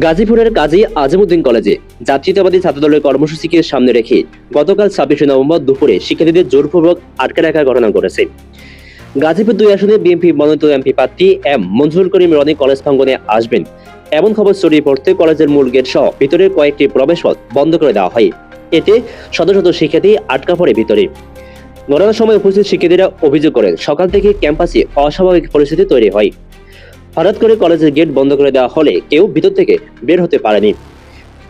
গাজীপুরের কাজী আজমউদ্দিন কলেজে জাতীয়তাবাদী ছাত্রদলের কর্মসূচিকে সামনে রেখে গতকাল ২৬শে নভেম্বর দুপুরে শিক্ষার্থীদের জোরপূর্বক আটকে রাখার ঘটনা ঘটেছে। গাজীপুর ২ আসনে বিএনপি মনোনীত এমপি প্রার্থী এম মঞ্জুরুল করিম রনি কলেজ প্রাঙ্গণে আসবেন এমন খবর ছড়িয়ে পড়তে কলেজের মূল গেট সহ ভিতরের কয়েকটি প্রবেশপথ বন্ধ করে দেওয়া হয়। এতে শত শত শিক্ষার্থী আটকা পড়ে ভিতরে। ঘটনার সময় উপস্থিত শিক্ষার্থীরা অভিযোগ করেন, সকাল থেকে ক্যাম্পাসে অস্বাভাবিক পরিস্থিতি তৈরি হয়। হঠাৎ করে কলেজের গেট বন্ধ করে দেওয়া হলে কেউ ভিতর থেকে বের হতে পারেনি।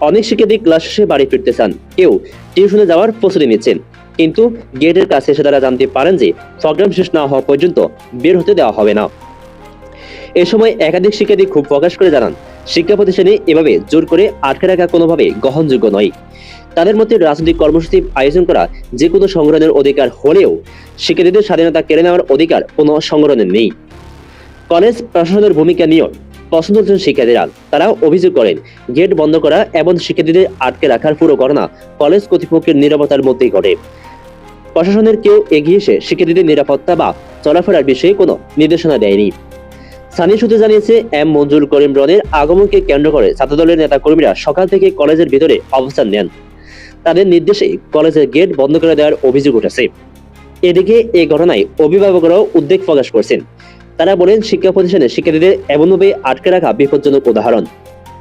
অনেক শিক্ষার্থী ক্লাস শেষে বাড়ি ফিরতে চান, কেউ টিউশনে যাওয়ার প্রস্তুতি নিচ্ছেন, কিন্তু গেটের কাছে এসে তারা জানতে পারেন যে প্রোগ্রাম শেষ না হওয়া পর্যন্ত বের হতে দেওয়া হবে না। এ সময় একাধিক শিক্ষার্থী ক্ষোভ প্রকাশ করে জানান, শিক্ষা প্রতিষ্ঠানে এভাবে জোর করে আটকে রাখা কোনোভাবে গ্রহণযোগ্য নয়। তাদের মধ্যে রাজনৈতিক কর্মসূচি আয়োজন করা যে কোনো সংগঠনের অধিকার হলেও শিক্ষার্থীদের স্বাধীনতা কেড়ে নেওয়ার অধিকার কোনো সংগঠনের নেই। কলেজ প্রশাসনের ভূমিকা নিয়েও প্রশ্ন তুলছেন শিক্ষার্থীরা। তারা অভিযোগ করেন, গেট বন্ধ করা এবং শিক্ষার্থীদের আটকে রাখার পুরো ঘটনা কলেজ কর্তৃপক্ষের নিরাপত্তার মধ্যেই ঘটে। প্রশাসনের কেউ এগিয়ে এসে শিক্ষার্থীদের নিরাপত্তা বা চলাফেরার বিষয়ে কোনো নির্দেশনা দেয়নি। স্থানীয় সূত্রে জানিয়েছে, এম মঞ্জুরুল করিম রনির আগমনকে কেন্দ্র করে ছাত্রদলের নেতাকর্মীরা সকাল থেকে কলেজের ভিতরে অবস্থান নেন। তাদের নির্দেশে কলেজের গেট বন্ধ করে দেওয়ার অভিযোগ উঠেছে। এদিকে এই ঘটনায় অভিভাবকরাও উদ্বেগ প্রকাশ করছেন। তারা বলেন, শিক্ষা প্রতিষ্ঠানে শিক্ষার্থীদের এমনভাবে আটকে রাখা বিপজ্জনক উদাহরণ।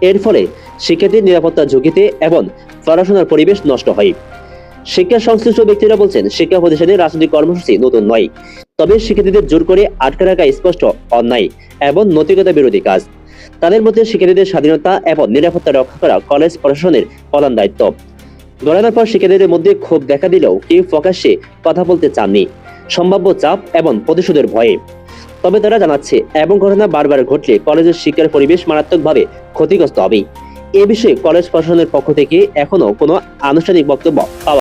এর ফলে শিক্ষার্থীর নিরাপত্তা ঝুঁকিতে এবং পড়াশোনার পরিবেশ নষ্ট হয়। শিক্ষা সংশ্লিষ্ট ব্যক্তিরা বলছেন, শিক্ষা প্রতিষ্ঠানে রাজনৈতিক কর্মসূচি নতুন নয়, তবে শিক্ষার্থীদের জোর করে আটকে রাখা স্পষ্ট অন্যায় এবং নৈতিকতা বিরোধী কাজ। তাদের মধ্যে শিক্ষার্থীদের স্বাধীনতা এবং নিরাপত্তা রক্ষা করা কলেজ প্রশাসনের প্রধান দায়িত্ব। ঘটনার পর শিক্ষার্থীদের মধ্যে ক্ষোভ দেখা দিলেও কেউ প্রকাশ্যে কথা বলতে চাননি, সম্ভাব্য চাপ এবং প্রতিশোধের ভয়ে। তবে তারা জানাচ্ছে, এমন ঘটনা বারবার ঘটলে কলেজের শিক্ষার পরিবেশ মারাত্মকভাবে ক্ষতিগ্রস্ত হবে। এ বিষয়ে কলেজ প্রশাসনের পক্ষ থেকে এখনো কোনো আনুষ্ঠানিক বক্তব্য পাওয়া